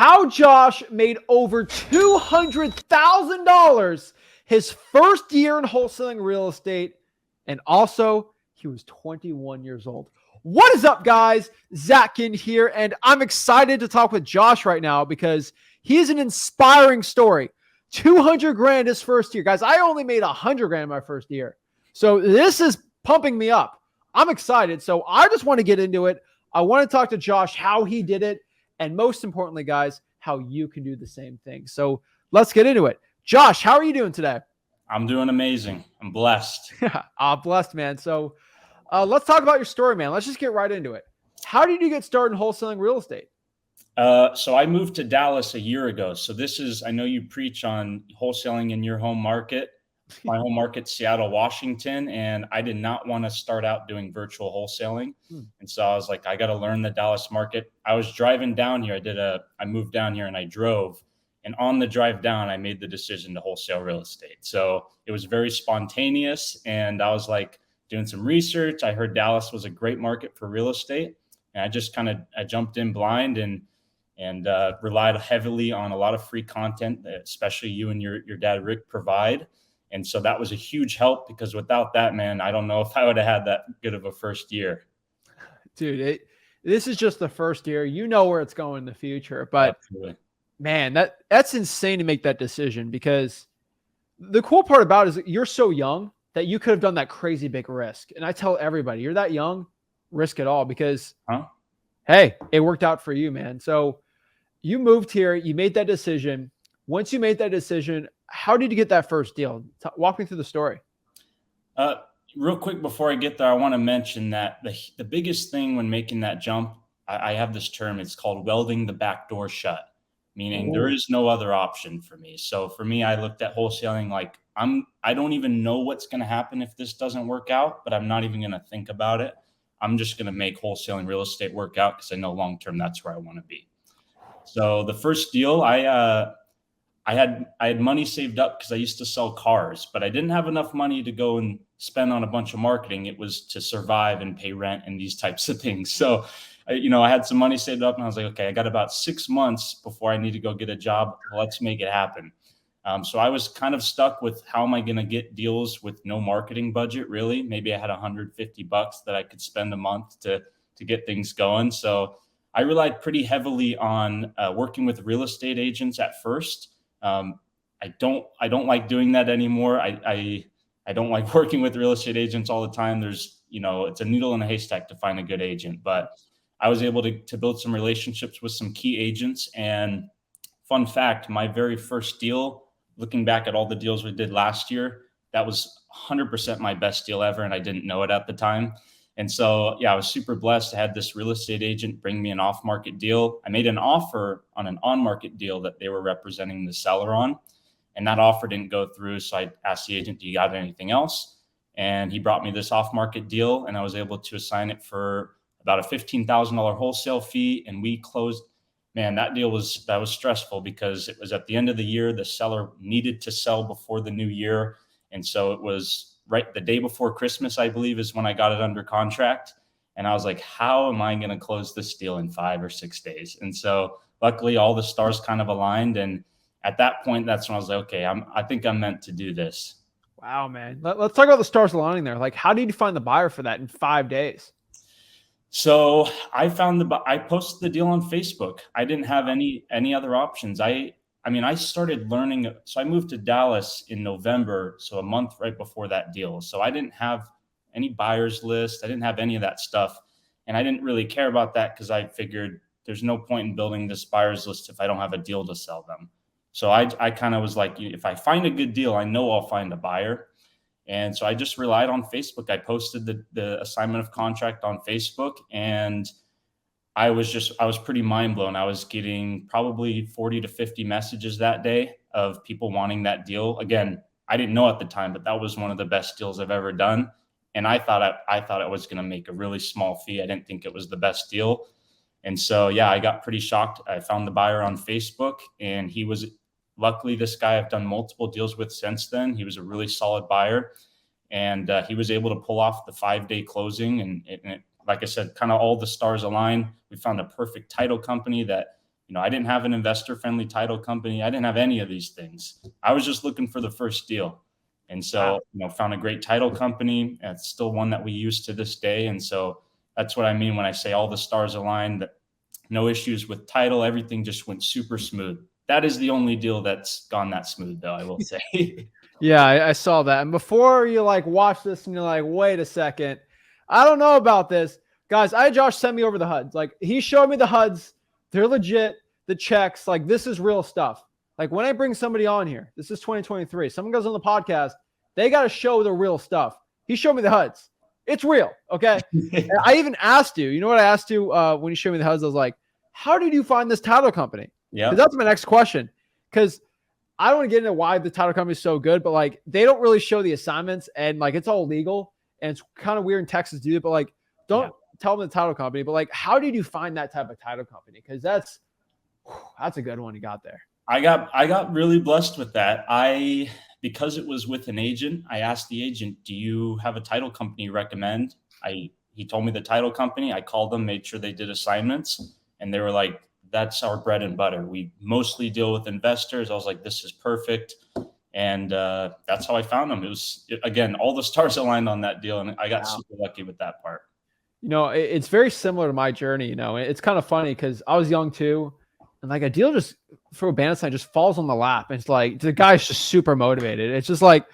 how Josh made over $200,000 his first year in wholesaling real estate. And also, he was 21 years old. What is up, guys? Zakin here, and I'm excited to talk with Josh right now because he is an inspiring story. 200 grand his first year. Guys, I only made 100 grand my first year. So this is pumping me up. I'm excited. So I just want to get into it. I want to talk to Josh, how he did it. And most importantly, guys, how you can do the same thing. So let's get into it. Josh, how are you doing today? I'm doing amazing. I'm blessed. Blessed, man. So let's talk about your story, man. Let's just get right into it. How did you get started in wholesaling real estate? So I moved to Dallas a year ago. So I know you preach on wholesaling in your home market. My home market's Seattle, Washington, and I did not want to start out doing virtual wholesaling. And so I was like, I got to learn the Dallas market. I was driving down here. I moved down here and I drove. And on the drive down, I made the decision to wholesale real estate. So it was very spontaneous. And I was like doing some research. I heard Dallas was a great market for real estate. And I just I jumped in blind and relied heavily on a lot of free content that especially you and your dad, Rick, provide. And so that was a huge help because without that, man, I don't know if I would have had that good of a first year. Dude, this is just the first year. You know where it's going in the future. But Absolutely. Man, that's insane to make that decision because the cool part about it is that you're so young that you could have done that crazy big risk. And I tell everybody, you're that young, risk it all because, hey, it worked out for you, man. So you moved here, you made that decision. Once you made that decision, how did you get that first deal? Walk me through the story. Real quick before I get there, I want to mention that the biggest thing when making that jump, I have this term, it's called welding the back door shut, meaning there is no other option for me. So for me, I looked at wholesaling like I don't even know what's going to happen if this doesn't work out, but I'm not even going to think about it. I'm just going to make wholesaling real estate work out because I know long-term that's where I want to be. So the first deal, I had money saved up because I used to sell cars, but I didn't have enough money to go and spend on a bunch of marketing. It was to survive and pay rent and these types of things. So, I had some money saved up and I was like, okay, I got about 6 months before I need to go get a job. Let's make it happen. So I was kind of stuck with how am I going to get deals with no marketing budget, really? Maybe I had $150 that I could spend a month to get things going. So I relied pretty heavily on working with real estate agents at first. I don't like doing that anymore. I don't like working with real estate agents all the time. There's, it's a needle in a haystack to find a good agent, but I was able to build some relationships with some key agents. And fun fact, my very first deal, looking back at all the deals we did last year, that was 100% my best deal ever. And I didn't know it at the time. And so, I was super blessed to have this real estate agent bring me an off-market deal. I made an offer on an on-market deal that they were representing the seller on, and that offer didn't go through. So I asked the agent, do you got anything else? And he brought me this off-market deal, and I was able to assign it for about a $15,000 wholesale fee, and we closed. Man, that was stressful because it was at the end of the year. The seller needed to sell before the new year, and so it was right the day before Christmas, I believe, is when I got it under contract. And I was like, how am I going to close this deal in 5 or 6 days? And so luckily all the stars kind of aligned. And at that point, that's when I was like, okay, I think I'm meant to do this. Wow, man. Let's talk about the stars aligning there. Like, how did you find the buyer for that in 5 days? So I posted the deal on Facebook. I didn't have any other options. I started learning. So I moved to Dallas in November, so a month right before that deal. So I didn't have any buyers list. I didn't have any of that stuff. And I didn't really care about that because I figured there's no point in building this buyers list if I don't have a deal to sell them. So I kind of was like, if I find a good deal, I know I'll find a buyer. And so I just relied on Facebook. I posted the assignment of contract on Facebook, and I was pretty mind blown. I was getting probably 40 to 50 messages that day of people wanting that deal. Again, I didn't know at the time, but that was one of the best deals I've ever done. And I thought I was going to make a really small fee. I didn't think it was the best deal. And so, I got pretty shocked. I found the buyer on Facebook, and luckily this guy I've done multiple deals with since then. He was a really solid buyer, and he was able to pull off the 5-day closing. And like I said, kind of all the stars aligned. We found a perfect title company that, I didn't have an investor-friendly title company. I didn't have any of these things. I was just looking for the first deal. And so, found a great title company. And it's still one that we use to this day. And so that's what I mean when I say all the stars aligned, that no issues with title. Everything just went super smooth. That is the only deal that's gone that smooth, though, I will say. Yeah, I saw that. And before you like watch this and you're like, wait a second, I don't know about this. Guys, I had Josh send me over the HUDs. Like, he showed me the HUDs. They're legit. The checks, like, this is real stuff. Like, when I bring somebody on here, this is 2023. Someone goes on the podcast, they got to show the real stuff. He showed me the HUDs. It's real, okay? And I even asked you, what I asked you when you showed me the HUDs? I was like, how did you find this title company? Yeah. Because that's my next question. Because I don't want to get into why the title company is so good, but like, they don't really show the assignments, and like, it's all legal, and it's kind of weird in Texas to do it, but like, don't tell them the title company, but like, how did you find that type of title company? Because that's a good one you got there. I got really blessed with that. Because it was with an agent, I asked the agent, do you have a title company you recommend? He told me the title company. I called them, made sure they did assignments, and they were like, that's our bread and butter. We mostly deal with investors. I was like, this is perfect. And that's how I found them. It was, again, all the stars aligned on that deal, and I got super lucky with that part. It's very similar to my journey. It's kind of funny because I was young too. And like, a deal just for a bandit sign just falls on the lap. And it's like, the guy's just super motivated. It's just like,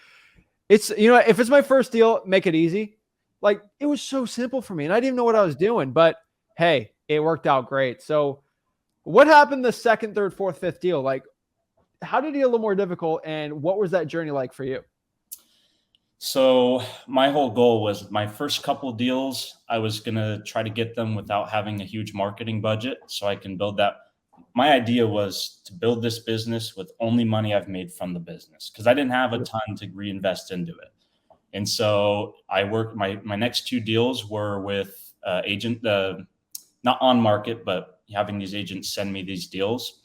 if it's my first deal, make it easy. Like, it was so simple for me, and I didn't even know what I was doing, but hey, it worked out great. So what happened the second, third, fourth, fifth deal? Like, how did it get a little more difficult, and what was that journey like for you? So my whole goal was my first couple deals, I was going to try to get them without having a huge marketing budget so I can build that. My idea was to build this business with only money I've made from the business, because I didn't have a ton to reinvest into it. And so I worked, my next two deals were with agent, not on market, but having these agents send me these deals.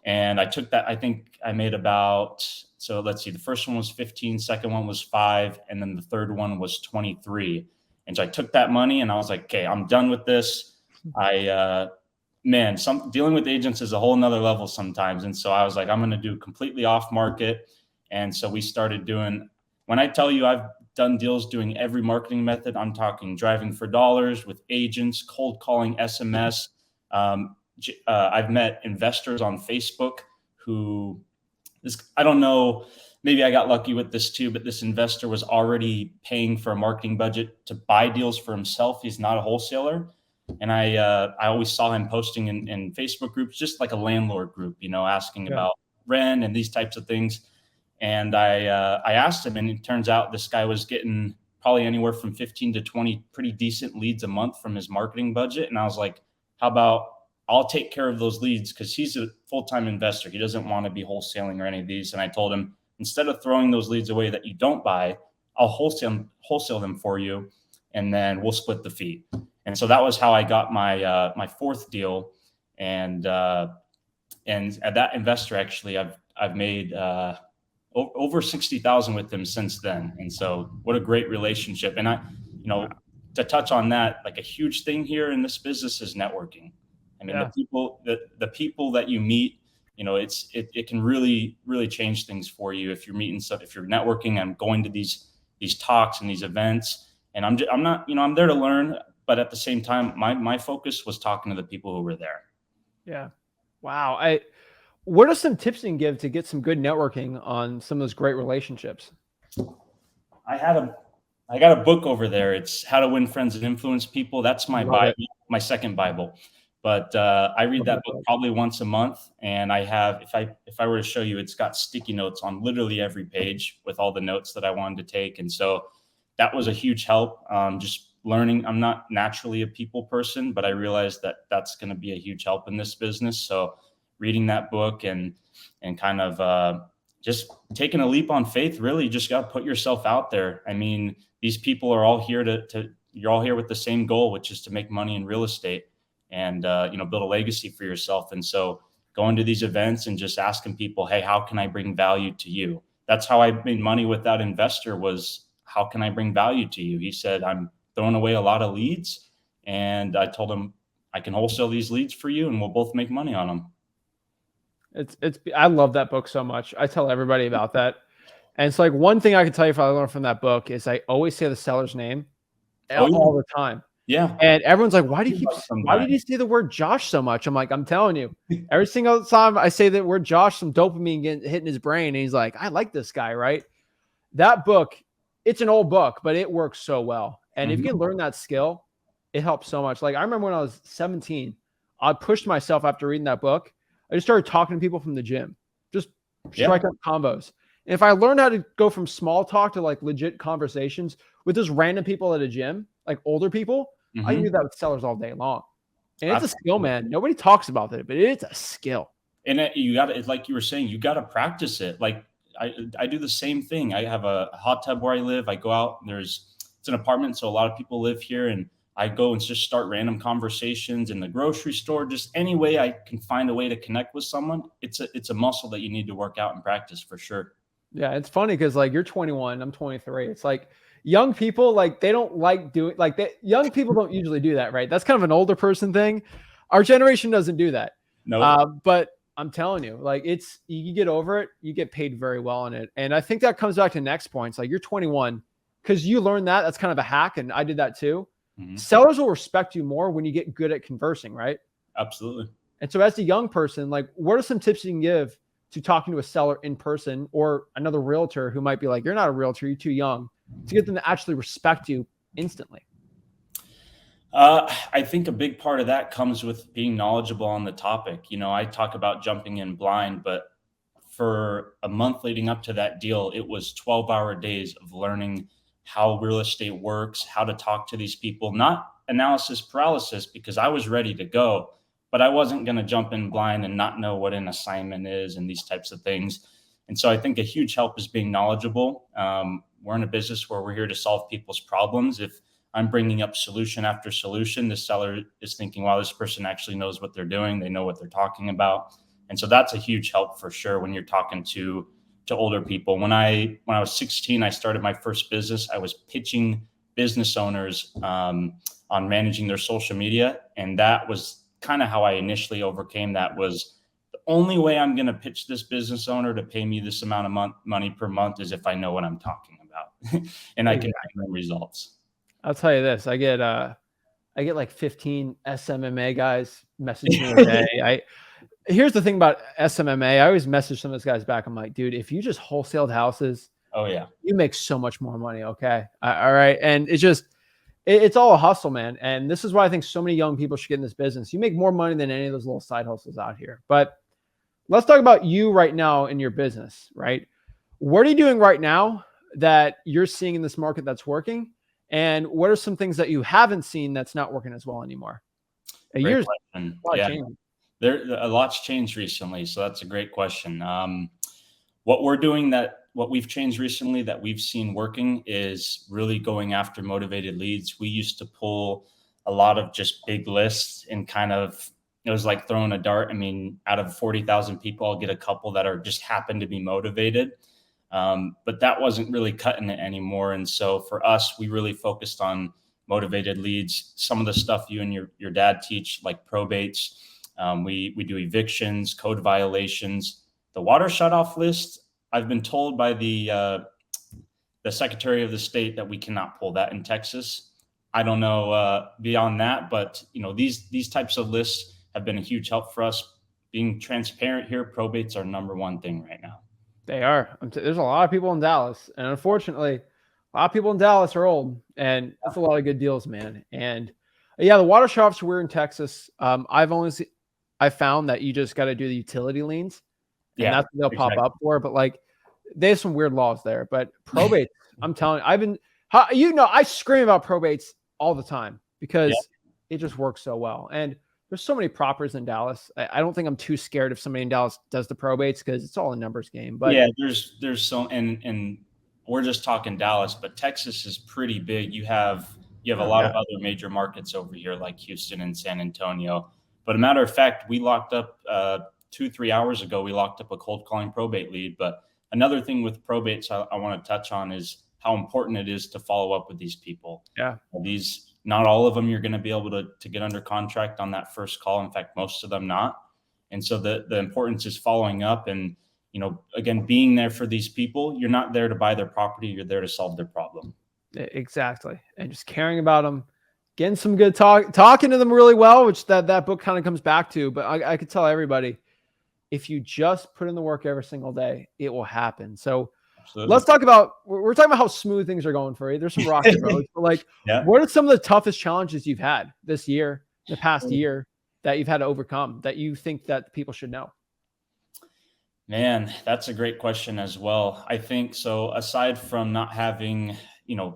And I took that, I think I made about, so let's see, the first one was 15, second one was 5, and then the third one was 23. And so I took that money and I was like, okay, I'm done with this. Dealing with agents is a whole nother level sometimes. And so I was like, I'm going to do completely off market. And so we started doing, when I tell you I've done deals doing every marketing method, I'm talking driving for dollars with agents, cold calling, SMS. I've met investors on Facebook who, I don't know, maybe I got lucky with this too, but this investor was already paying for a marketing budget to buy deals for himself. He's not a wholesaler. And I always saw him posting in Facebook groups, just like a landlord group, asking about rent and these types of things. And I asked him, and it turns out this guy was getting probably anywhere from 15 to 20 pretty decent leads a month from his marketing budget. And I was like, how about I'll take care of those leads, because he's a full-time investor. He doesn't want to be wholesaling or any of these. And I told him, instead of throwing those leads away that you don't buy, I'll wholesale them for you, and then we'll split the fee. And so that was how I got my fourth deal. And at that investor, actually, I've made over 60,000 with him since then. And so what a great relationship. And to touch on that, like, a huge thing here in this business is networking. I mean, the people that you meet, it can really, really change things for you if you're meeting stuff, if you're networking and going to these talks and these events. And I'm not, I'm there to learn, but at the same time, my focus was talking to the people who were there. Yeah. Wow. What are some tips you can give to get some good networking on some of those great relationships? I got a book over there. It's How to Win Friends and Influence People. That's my Bible, my second Bible. But I read that book probably once a month, and I have, if I were to show you, it's got sticky notes on literally every page with all the notes that I wanted to take. And so that was a huge help. Just learning. I'm not naturally a people person, but I realized that that's going to be a huge help in this business. So reading that book and kind of just taking a leap on faith, really just got to put yourself out there. I mean, these people are all here you're all here with the same goal, which is to make money in real estate and, build a legacy for yourself. And so going to these events and just asking people, hey, how can I bring value to you? That's how I made money with that investor, was how can I bring value to you? He said, I'm throwing away a lot of leads. And I told him, I can wholesale these leads for you and we'll both make money on them. I love that book so much. I tell everybody about that. And it's like one thing I can tell you if I learned from that book is I always say the seller's name Oh all yeah, the time. yeah. And everyone's like, why did Sometimes. you say the word Josh so much? I'm like, I'm telling you, every single time I say that word Josh, some dopamine hitting his brain. And he's like, I like this guy, right? That book, it's an old book, but it works so well. And if you can learn that skill, it helps so much. Like I remember when I was 17, I pushed myself after reading that book. I just started talking to people from the gym, just strike up combos. And if I learned how to go from small talk to like legit conversations with just random people at a gym, like older people, I can do that with sellers all day long. And it's a skill, man. Nobody talks about it, but it's a skill. And you got to, like you were saying, you got to practice it. Like I do the same thing. I have a hot tub where I live. I go out and it's an apartment. So a lot of people live here, and I go and just start random conversations in the grocery store, just any way I can find a way to connect with someone. It's a muscle that you need to work out and practice for sure. Yeah. It's funny because like you're 21, I'm 23. It's like young people, like they don't like doing like young people don't usually do that, right? That's kind of an older person thing. Our generation doesn't do that. No, But I'm telling you, like you get over it, you get paid very well on it. And I think that comes back to next points. Like you're 21 because you learned that's kind of a hack. And I did that too. Sellers will respect you more when you get good at conversing, right? absolutely. And so as a young person, like what are some tips you can give to talking to a seller in person or another realtor who might be like, you're not a realtor, you're too young, to get them to actually respect you instantly? I think a big part of that comes with being knowledgeable on the topic. I talk about jumping in blind, but for a month leading up to that deal, it was 12-hour days of learning how real estate works, how to talk to these people, not analysis paralysis, because I was ready to go, but I wasn't going to jump in blind and not know what an assignment is and these types of things. And so I think a huge help is being knowledgeable. We're in a business where we're here to solve people's problems. If I'm bringing up solution after solution, the seller is thinking, wow, this person actually knows what they're doing. They know what they're talking about. And so that's a huge help for sure when you're talking to older people. When I was 16, I started my first business. I was pitching business owners on managing their social media. And that was kind of how I initially overcame that. Was the only way I'm going to pitch this business owner to pay me this amount of money per month is if I know what I'm talking about and I can bring results. I'll tell you this. I get like 15 SMMA guys messaging me a day. Here's the thing about SMMA. I always message some of those guys back. I'm like, dude, if you just wholesaled houses, oh yeah, you make so much more money. Okay. All right. And it's all a hustle, man. And this is why I think so many young people should get in this business. You make more money than any of those little side hustles out here. But let's talk about you right now in your business, right? What are you doing right now that you're seeing in this market that's working? And what are some things that you haven't seen that's not working as well anymore? A great year's question. a lot Yeah, changing. a lot's changed recently, so that's a great question. What we've changed recently that we've seen working is really going after motivated leads. We used to pull a lot of just big lists and kind of, it was like throwing a dart. I mean, out of 40,000 people, I'll get a couple that are just happen to be motivated. But that wasn't really cutting it anymore. And so for us, we really focused on motivated leads. Some of the stuff you and your dad teach, like probates. We do evictions, code violations, the water shutoff list. I've been told by the Secretary of the State that we cannot pull that in Texas. I don't know beyond that, but these types of lists have been a huge help for us. Being transparent here, probates are number one thing right now. They are. There's a lot of people in Dallas, and unfortunately, a lot of people in Dallas are old, and that's a lot of good deals, man. And yeah, the water shops we're in Texas. I found that you just got to do the utility liens, and that's what they'll pop up for. But like, they have some weird laws there. But probates, I'm telling you, I scream about probates all the time because it just works so well. And there's so many propers in Dallas. I don't think I'm too scared if somebody in Dallas does the probates because it's all a numbers game. But yeah, there's so, and we're just talking Dallas, but Texas is pretty big. You have a lot of other major markets over here like Houston and San Antonio. But a matter of fact, we locked up 2-3 hours ago. We locked up a cold calling probate lead. But another thing with probates I want to touch on is how important it is to follow up with these people. Yeah, not all of them you're going to be able to get under contract on that first call. In fact, most of them not. And so the importance is following up and, again, being there for these people. You're not there to buy their property. You're there to solve their problem. Exactly. And just caring about them, getting some good talking to them really well, which that book kind of comes back to. But I could tell everybody, if you just put in the work every single day, it will happen. So Absolutely. let's talk about, we're talking about how smooth things are going for you. There's some rocky roads, but like, Yeah. what are some of the toughest challenges you've had this year, the past year, that you've had to overcome that you think that people should know? Man, that's a great question as well. I think so. Aside from not having,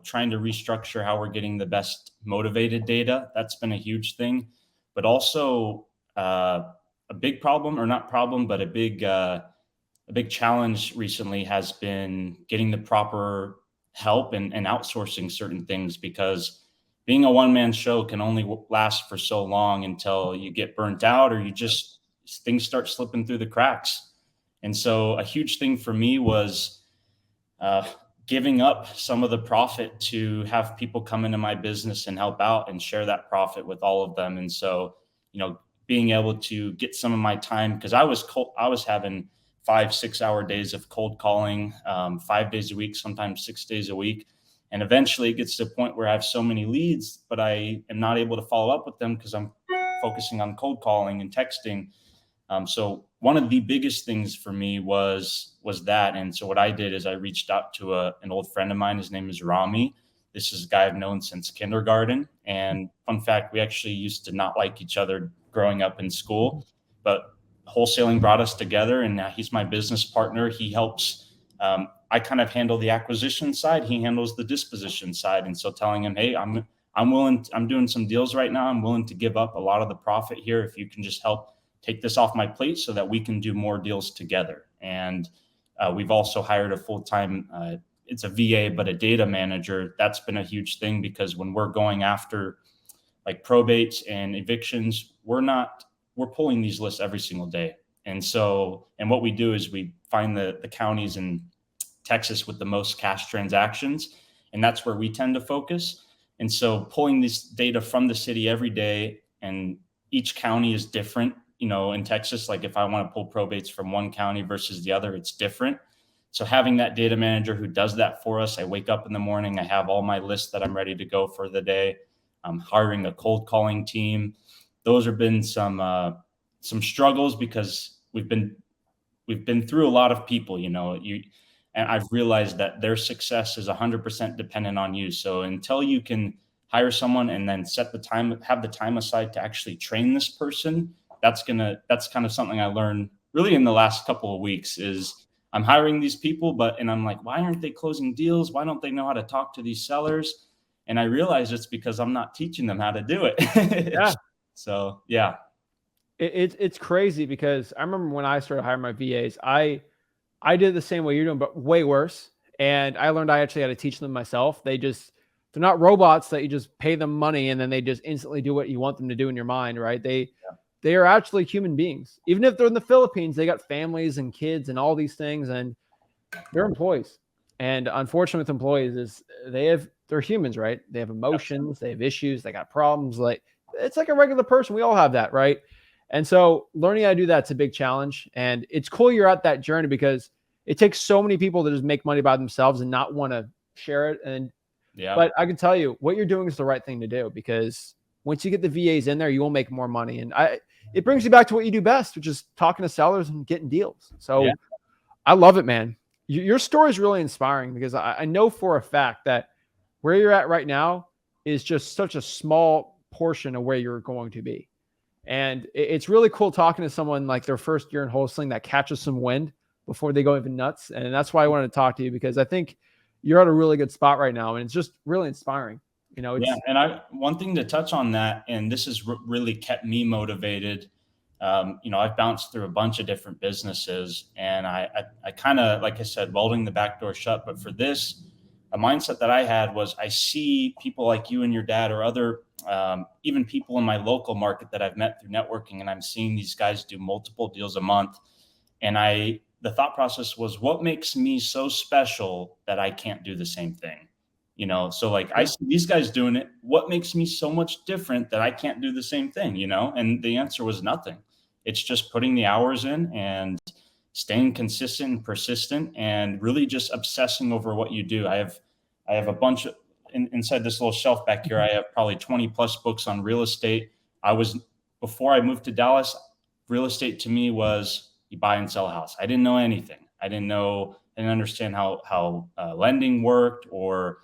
trying to restructure how we're getting the best motivated data, that's been a huge thing. But also a big problem, or not problem, but a big challenge recently has been getting the proper help and outsourcing certain things, because being a one-man show can only last for so long until you get burnt out or things start slipping through the cracks. And so a huge thing for me was giving up some of the profit to have people come into my business and help out and share that profit with all of them. And so, being able to get some of my time, because I was having 5-6 hour days of cold calling, 5 days a week, sometimes 6 days a week. And eventually it gets to a point where I have so many leads, but I am not able to follow up with them because I'm focusing on cold calling and texting. So one of the biggest things for me was that. And so what I did is I reached out to an old friend of mine. His name is Rami. This is a guy I've known since kindergarten. And fun fact, we actually used to not like each other growing up in school, but wholesaling brought us together, and now he's my business partner. He helps. I kind of handle the acquisition side. He handles the disposition side. And so telling him, hey, I'm willing. I'm doing some deals right now. I'm willing to give up a lot of the profit here if you can just help take this off my plate so that we can do more deals together. And we've also hired a full-time, it's a VA, but a data manager. That's been a huge thing, because when we're going after like probates and evictions, we're pulling these lists every single day. And so, and what we do is we find the counties in Texas with the most cash transactions, and that's where we tend to focus. And so pulling this data from the city every day, and each county is different. In Texas, like if I want to pull probates from one county versus the other, it's different. So having that data manager who does that for us, I wake up in the morning, I have all my lists that I'm ready to go for the day. I'm hiring a cold calling team. Those have been some struggles, because we've been through a lot of people, and I've realized that their success is 100% dependent on you. So until you can hire someone and then have the time aside to actually train this person, that's kind of something I learned really in the last couple of weeks. Is I'm hiring these people, and I'm like, why aren't they closing deals? Why don't they know how to talk to these sellers? And I realize it's because I'm not teaching them how to do it. Yeah. So yeah. It's crazy, because I remember when I started hiring my VAs, I did the same way you're doing, but way worse. And I learned I actually had to teach them myself. They're not robots that you just pay them money and then they just instantly do what you want them to do in your mind, right? They are actually human beings. Even if they're in the Philippines, they got families and kids and all these things, and they're employees. And unfortunately with employees is they're humans, right? They have emotions, they have issues, they got problems. Like, it's like a regular person. We all have that, right? And so learning how to do that's a big challenge. And it's cool you're at that journey, because it takes so many people to just make money by themselves and not want to share it. But I can tell you what you're doing is the right thing to do, because once you get the VAs in there, you will make more money. And it brings you back to what you do best, which is talking to sellers and getting deals. So I love it, man. Your story is really inspiring, because I know for a fact that where you're at right now is just such a small portion of where you're going to be. And it's really cool talking to someone like their first year in wholesaling that catches some wind before they go even nuts. And that's why I wanted to talk to you, because I think you're at a really good spot right now. And it's just really inspiring. And one thing to touch on that, and this has really kept me motivated. I've bounced through a bunch of different businesses, and I kind of, like I said, welding the back door shut. But for this, a mindset that I had was, I see people like you and your dad, or other, even people in my local market that I've met through networking, and I'm seeing these guys do multiple deals a month. And the thought process was, what makes me so special that I can't do the same thing? So like, I see these guys doing it. What makes me so much different that I can't do the same thing? And the answer was nothing. It's just putting the hours in and staying consistent and persistent, and really just obsessing over what you do. I have a bunch of inside this little shelf back here. I have probably 20 plus books on real estate. Before I moved to Dallas, real estate to me was you buy and sell a house. I didn't know anything. I didn't understand how lending worked, or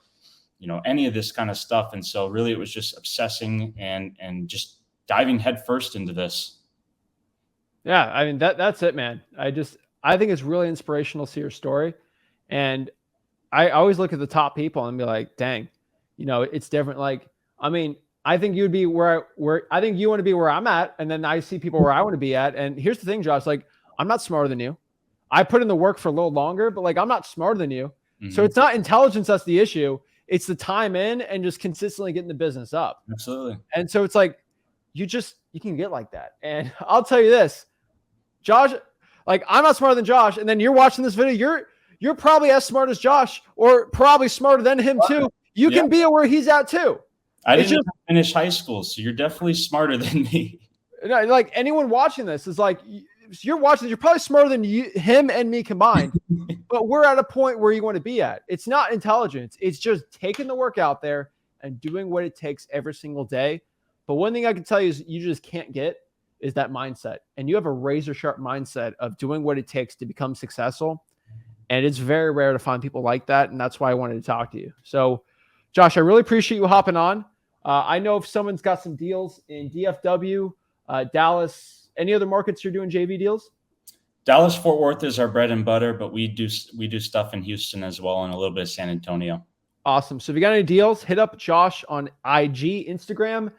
any of this kind of stuff. And so really it was just obsessing and just diving headfirst into this. Yeah, I mean that's it, man. I think it's really inspirational to see your story. And I always look at the top people and be like, dang, it's different. Like, I mean, I think you'd be where I think you want to be where I'm at. And then I see people where I want to be at. And here's the thing, Josh, like, I'm not smarter than you. I put in the work for a little longer, but like, I'm not smarter than you. Mm-hmm. So it's not intelligence that's the issue. It's the time in and just consistently getting the business up. Absolutely. And so it's like, you can get like that. And I'll tell you this, Josh, like, I'm not smarter than Josh. And then you're watching this video. You're probably as smart as Josh, or probably smarter than him too. You can be where he's at too. I didn't finish high school, so you're definitely smarter than me. Like, anyone watching this is like, you're watching this, you're probably smarter than him and me combined. But we're at a point where you want to be at. It's not intelligence. It's just taking the work out there and doing what it takes every single day. But one thing I can tell you is you just can't get is that mindset. And you have a razor sharp mindset of doing what it takes to become successful. And it's very rare to find people like that. And that's why I wanted to talk to you. So, Josh, I really appreciate you hopping on. I know if someone's got some deals in DFW, Dallas, any other markets you're doing JV deals? Dallas, Fort Worth is our bread and butter, but we do stuff in Houston as well, and a little bit of San Antonio. Awesome. So if you got any deals, hit up Josh on IG, Instagram,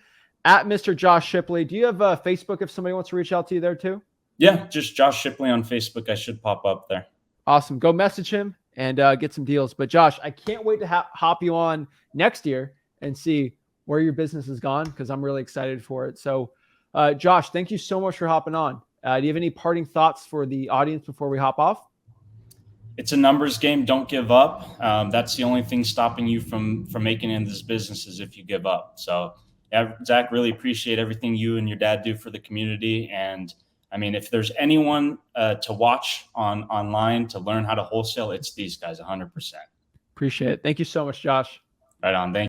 at Mr. Josh Shipley. Do you have Facebook if somebody wants to reach out to you there too? Yeah, just Josh Shipley on Facebook. I should pop up there. Awesome. Go message him and get some deals. But Josh, I can't wait to hop you on next year and see where your business has gone, because I'm really excited for it. So Josh, thank you so much for hopping on. Do you have any parting thoughts for the audience before we hop off? It's a numbers game. Don't give up. That's the only thing stopping you from making it in this business, is if you give up. So yeah, Zach, really appreciate everything you and your dad do for the community. And I mean, if there's anyone to watch online to learn how to wholesale, it's these guys, 100%. Appreciate it. Thank you so much, Josh. Right on. Thank you.